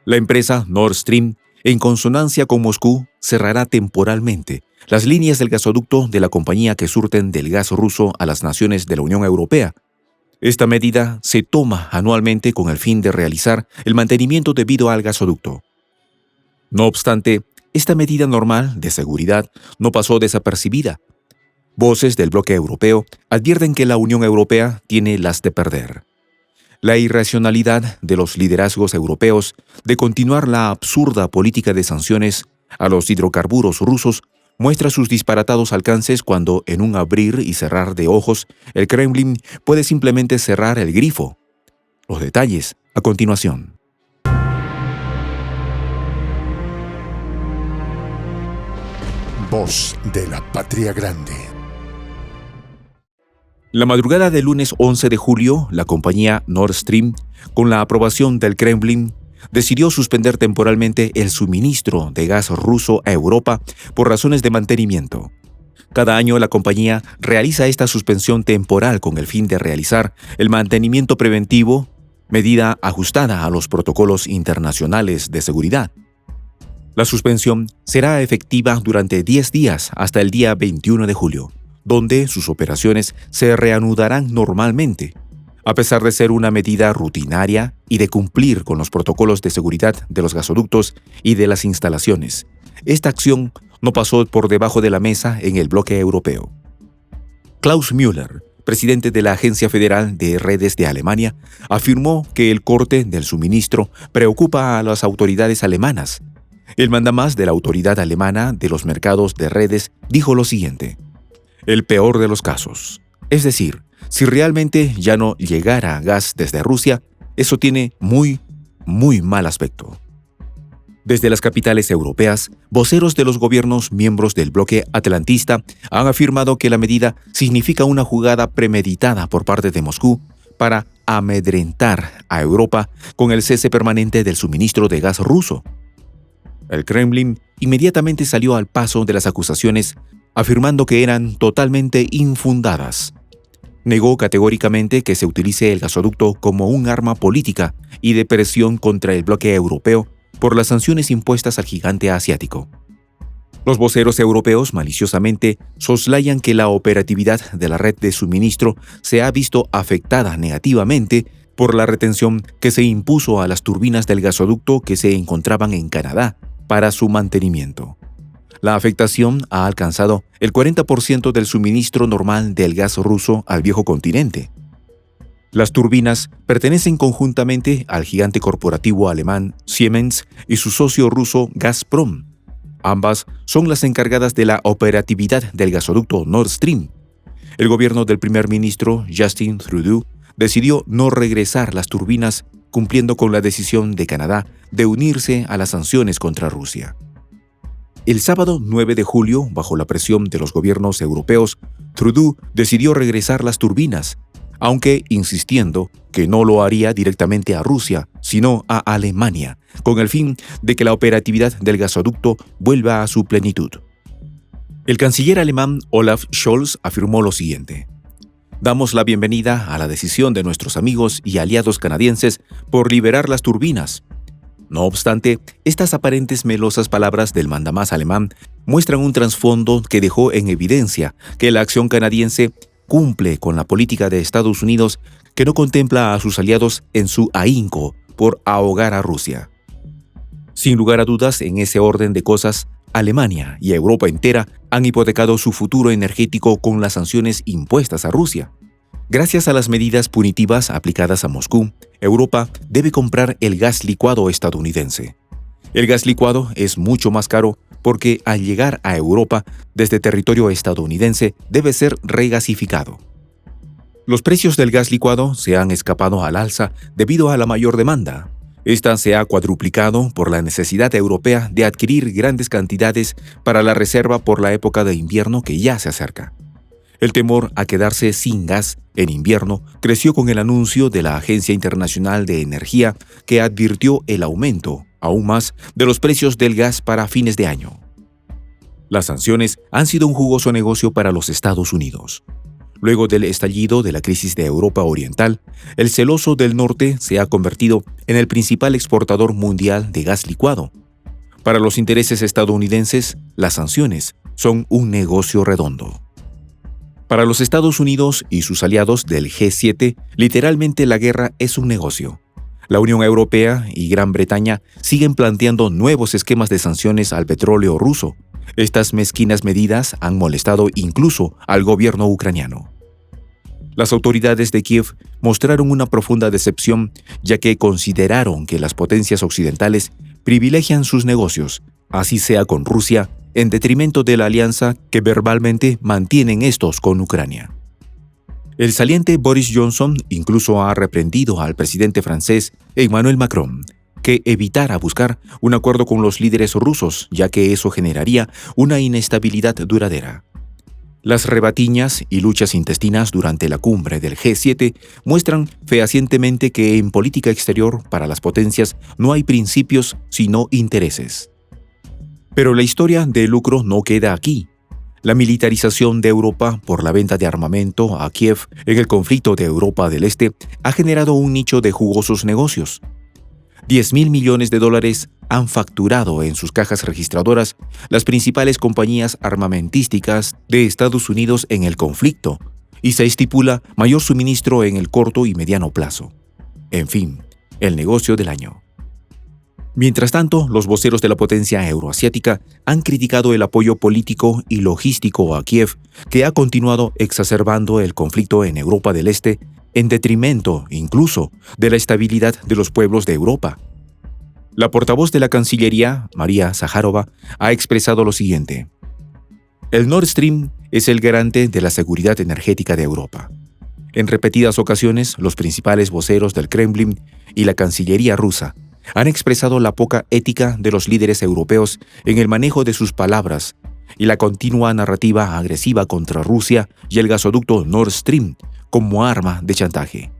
La empresa Nord Stream, en consonancia con Moscú, cerrará temporalmente las líneas del gasoducto de la compañía que surten del gas ruso a las naciones de la Unión Europea. Esta medida se toma anualmente con el fin de realizar el mantenimiento debido al gasoducto. No obstante, esta medida normal de seguridad no pasó desapercibida. Voces del bloque europeo advierten que la Unión Europea tiene las de perder. La irracionalidad de los liderazgos europeos de continuar la absurda política de sanciones a los hidrocarburos rusos muestra sus disparatados alcances cuando, en un abrir y cerrar de ojos, el Kremlin puede simplemente cerrar el grifo. Los detalles a continuación. Voz de la Patria Grande. La madrugada del lunes 11 de julio, la compañía Nord Stream, con la aprobación del Kremlin, decidió suspender temporalmente el suministro de gas ruso a Europa por razones de mantenimiento. Cada año la compañía realiza esta suspensión temporal con el fin de realizar el mantenimiento preventivo, medida ajustada a los protocolos internacionales de seguridad. La suspensión será efectiva durante 10 días hasta el día 21 de julio. Donde sus operaciones se reanudarán normalmente, a pesar de ser una medida rutinaria y de cumplir con los protocolos de seguridad de los gasoductos y de las instalaciones. Esta acción no pasó por debajo de la mesa en el bloque europeo. Klaus Müller, presidente de la Agencia Federal de Redes de Alemania, afirmó que el corte del suministro preocupa a las autoridades alemanas. El mandamás de la Autoridad Alemana de los Mercados de Redes dijo lo siguiente: el peor de los casos. Es decir, si realmente ya no llegara gas desde Rusia, eso tiene muy mal aspecto. Desde las capitales europeas, voceros de los gobiernos miembros del bloque atlantista han afirmado que la medida significa una jugada premeditada por parte de Moscú para amedrentar a Europa con el cese permanente del suministro de gas ruso. El Kremlin inmediatamente salió al paso de las acusaciones, afirmando que eran totalmente infundadas. Negó categóricamente que se utilice el gasoducto como un arma política y de presión contra el bloque europeo por las sanciones impuestas al gigante asiático. Los voceros europeos maliciosamente soslayan que la operatividad de la red de suministro se ha visto afectada negativamente por la retención que se impuso a las turbinas del gasoducto que se encontraban en Canadá para su mantenimiento. La afectación ha alcanzado el 40% del suministro normal del gas ruso al viejo continente. Las turbinas pertenecen conjuntamente al gigante corporativo alemán Siemens y su socio ruso Gazprom. Ambas son las encargadas de la operatividad del gasoducto Nord Stream. El gobierno del primer ministro Justin Trudeau decidió no regresar las turbinas, cumpliendo con la decisión de Canadá de unirse a las sanciones contra Rusia. El sábado 9 de julio, bajo la presión de los gobiernos europeos, Trudeau decidió regresar las turbinas, aunque insistiendo que no lo haría directamente a Rusia, sino a Alemania, con el fin de que la operatividad del gasoducto vuelva a su plenitud. El canciller alemán Olaf Scholz afirmó lo siguiente: «Damos la bienvenida a la decisión de nuestros amigos y aliados canadienses por liberar las turbinas». No obstante, estas aparentes melosas palabras del mandamás alemán muestran un trasfondo que dejó en evidencia que la acción canadiense cumple con la política de Estados Unidos, que no contempla a sus aliados en su ahínco por ahogar a Rusia. Sin lugar a dudas, en ese orden de cosas, Alemania y Europa entera han hipotecado su futuro energético con las sanciones impuestas a Rusia. Gracias a las medidas punitivas aplicadas a Moscú, Europa debe comprar el gas licuado estadounidense. El gas licuado es mucho más caro porque al llegar a Europa desde territorio estadounidense debe ser regasificado. Los precios del gas licuado se han escapado al alza debido a la mayor demanda. Esta se ha cuadruplicado por la necesidad europea de adquirir grandes cantidades para la reserva por la época de invierno que ya se acerca. El temor a quedarse sin gas en invierno creció con el anuncio de la Agencia Internacional de Energía, que advirtió el aumento, aún más, de los precios del gas para fines de año. Las sanciones han sido un jugoso negocio para los Estados Unidos. Luego del estallido de la crisis de Europa Oriental, el celoso del norte se ha convertido en el principal exportador mundial de gas licuado. Para los intereses estadounidenses, las sanciones son un negocio redondo. Para los Estados Unidos y sus aliados del G7, literalmente la guerra es un negocio. La Unión Europea y Gran Bretaña siguen planteando nuevos esquemas de sanciones al petróleo ruso. Estas mezquinas medidas han molestado incluso al gobierno ucraniano. Las autoridades de Kiev mostraron una profunda decepción, ya que consideraron que las potencias occidentales privilegian sus negocios, así sea con Rusia, en detrimento de la alianza que verbalmente mantienen estos con Ucrania. El saliente Boris Johnson incluso ha reprendido al presidente francés Emmanuel Macron que evitara buscar un acuerdo con los líderes rusos, ya que eso generaría una inestabilidad duradera. Las rebatiñas y luchas intestinas durante la cumbre del G7 muestran fehacientemente que en política exterior para las potencias no hay principios sino intereses. Pero la historia de lucro no queda aquí. La militarización de Europa por la venta de armamento a Kiev en el conflicto de Europa del Este ha generado un nicho de jugosos negocios. $10.000 millones han facturado en sus cajas registradoras las principales compañías armamentísticas de Estados Unidos en el conflicto, y se estipula mayor suministro en el corto y mediano plazo. En fin, el negocio del año. Mientras tanto, los voceros de la potencia euroasiática han criticado el apoyo político y logístico a Kiev, que ha continuado exacerbando el conflicto en Europa del Este, en detrimento, incluso, de la estabilidad de los pueblos de Europa. La portavoz de la Cancillería, María Zaharova, ha expresado lo siguiente: el Nord Stream es el garante de la seguridad energética de Europa. En repetidas ocasiones, los principales voceros del Kremlin y la Cancillería rusa han expresado la poca ética de los líderes europeos en el manejo de sus palabras y la continua narrativa agresiva contra Rusia y el gasoducto Nord Stream como arma de chantaje.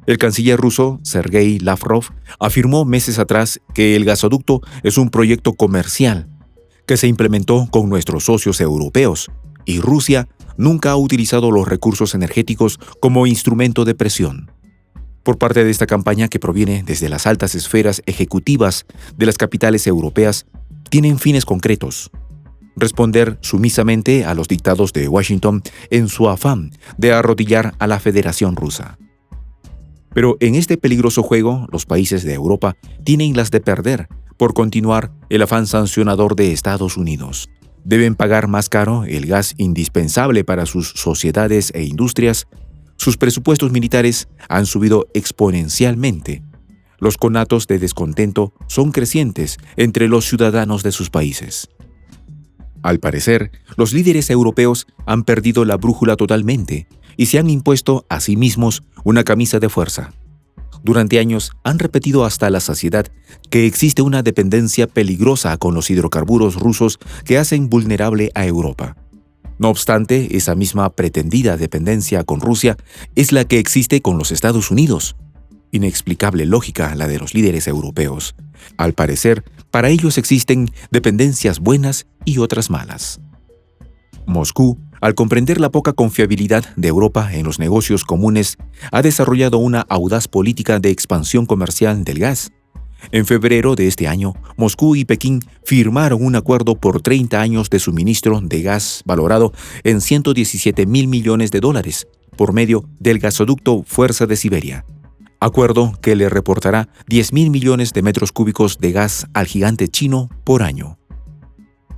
El canciller ruso, Sergei Lavrov, afirmó meses atrás que el gasoducto es un proyecto comercial que se implementó con nuestros socios europeos, y Rusia nunca ha utilizado los recursos energéticos como instrumento de presión. Por parte de esta campaña, que proviene desde las altas esferas ejecutivas de las capitales europeas, tienen fines concretos: responder sumisamente a los dictados de Washington en su afán de arrodillar a la Federación Rusa. Pero en este peligroso juego, los países de Europa tienen las de perder por continuar el afán sancionador de Estados Unidos. Deben pagar más caro el gas indispensable para sus sociedades e industrias. Sus presupuestos militares han subido exponencialmente. Los conatos de descontento son crecientes entre los ciudadanos de sus países. Al parecer, los líderes europeos han perdido la brújula totalmente y se han impuesto a sí mismos una camisa de fuerza. Durante años han repetido hasta la saciedad que existe una dependencia peligrosa con los hidrocarburos rusos que hacen vulnerable a Europa. No obstante, esa misma pretendida dependencia con Rusia es la que existe con los Estados Unidos. Inexplicable lógica la de los líderes europeos. Al parecer, para ellos existen dependencias buenas y otras malas. Moscú, al comprender la poca confiabilidad de Europa en los negocios comunes, ha desarrollado una audaz política de expansión comercial del gas. En febrero de este año, Moscú y Pekín firmaron un acuerdo por 30 años de suministro de gas valorado en $117.000 millones por medio del gasoducto Fuerza de Siberia. Acuerdo que le reportará 10.000 millones de metros cúbicos de gas al gigante chino por año.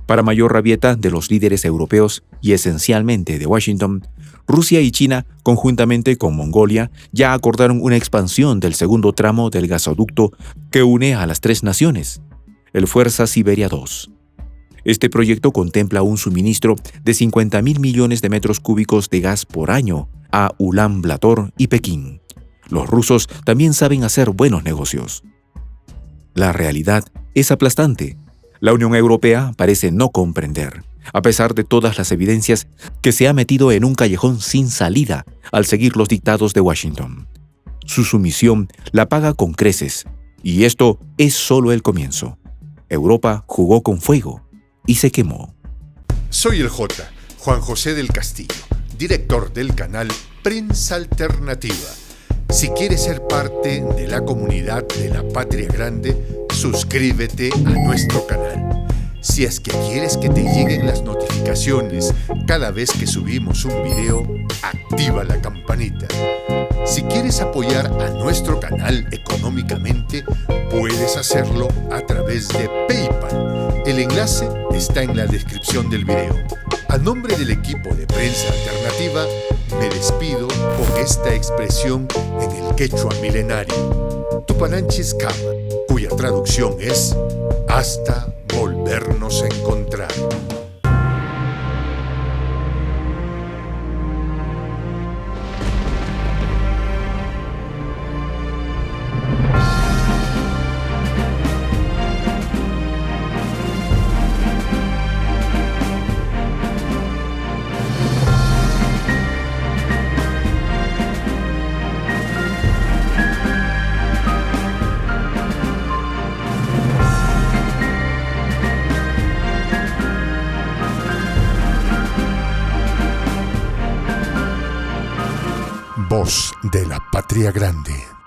Para mayor rabieta de los líderes europeos y esencialmente de Washington, Rusia y China, conjuntamente con Mongolia, ya acordaron una expansión del segundo tramo del gasoducto que une a las tres naciones, el Fuerza Siberia 2. Este proyecto contempla un suministro de 50.000 millones de metros cúbicos de gas por año a Ulan Bator y Pekín. Los rusos también saben hacer buenos negocios. La realidad es aplastante. La Unión Europea parece no comprender, a pesar de todas las evidencias, que se ha metido en un callejón sin salida al seguir los dictados de Washington. Su sumisión la paga con creces, y esto es solo el comienzo. Europa jugó con fuego y se quemó. Soy el J, Juan José del Castillo. director del canal Prensa Alternativa. Si quieres ser parte de la comunidad de la Patria Grande, suscríbete a nuestro canal. Si es que quieres que te lleguen las notificaciones cada vez que subimos un video, activa la campanita. Si quieres apoyar a nuestro canal económicamente, puedes hacerlo a través de PayPal. El enlace está en la descripción del video. A nombre del equipo de Prensa Alternativa, me despido con esta expresión en el quechua milenario, Tupananchis Kama, cuya traducción es hasta volvernos a encontrar. Voz de la Patria Grande.